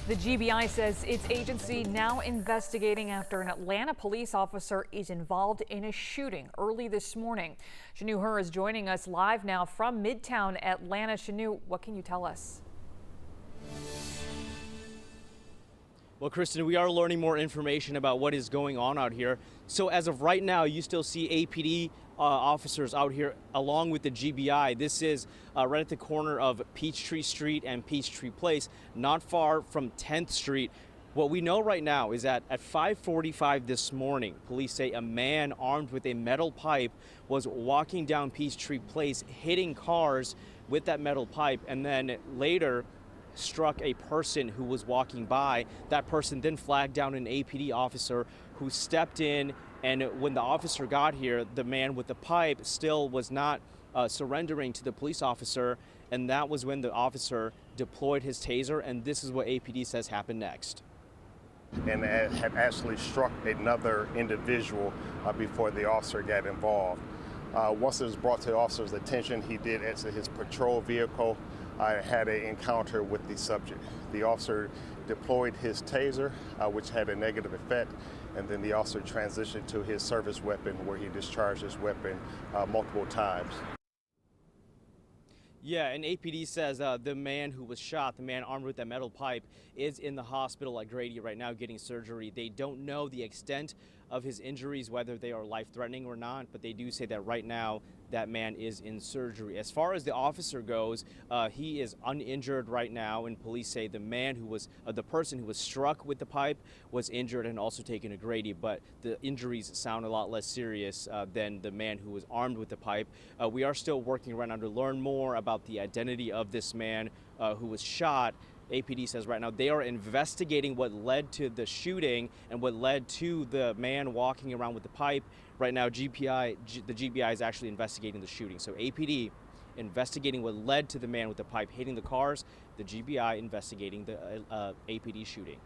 The GBI says its agency now investigating after an Atlanta police officer is involved in a shooting early this morning. Chenue Her is joining us live now from Midtown Atlanta. Chenue, what can you tell us? Well, Kristen, we are learning more information about what is going on out here. So as of right now, you still see APD officers out here along with the GBI. This is right at the corner of Peachtree Street and Peachtree Place, not far from 10th Street. What we know right now is that at 5:45 this morning, police say a man armed with a metal pipe was walking down Peachtree Place, hitting cars with that metal pipe, and then later struck a person who was walking by. That person then flagged down an APD officer who stepped in, and when the officer got here, the man with the pipe still was not surrendering to the police officer, and that was when the officer deployed his taser, and this is what APD says happened next. And had actually struck another individual before the officer got involved. Once it was brought to the officer's attention, he did exit his patrol vehicle. I had an encounter with the subject. The officer deployed his taser, which had a negative effect, and then the officer transitioned to his service weapon, where he discharged his weapon multiple times. Yeah, and APD says the man who was shot, the man armed with that metal pipe, is in the hospital at Grady right now getting surgery. They don't know the extent of his injuries, whether they are life-threatening or not, but they do say that right now that man is in surgery. As far as the officer goes, he is uninjured right now, and police say the man who was, the person who was struck with the pipe was injured and also taken to Grady, but the injuries sound a lot less serious than the man who was armed with the pipe. We are still working right now to learn more about the identity of this man who was shot. APD says right now they are investigating what led to the shooting and what led to the man walking around with the pipe. Right now, the GBI is actually investigating the shooting. So APD investigating what led to the man with the pipe hitting the cars, the GBI investigating the APD shooting.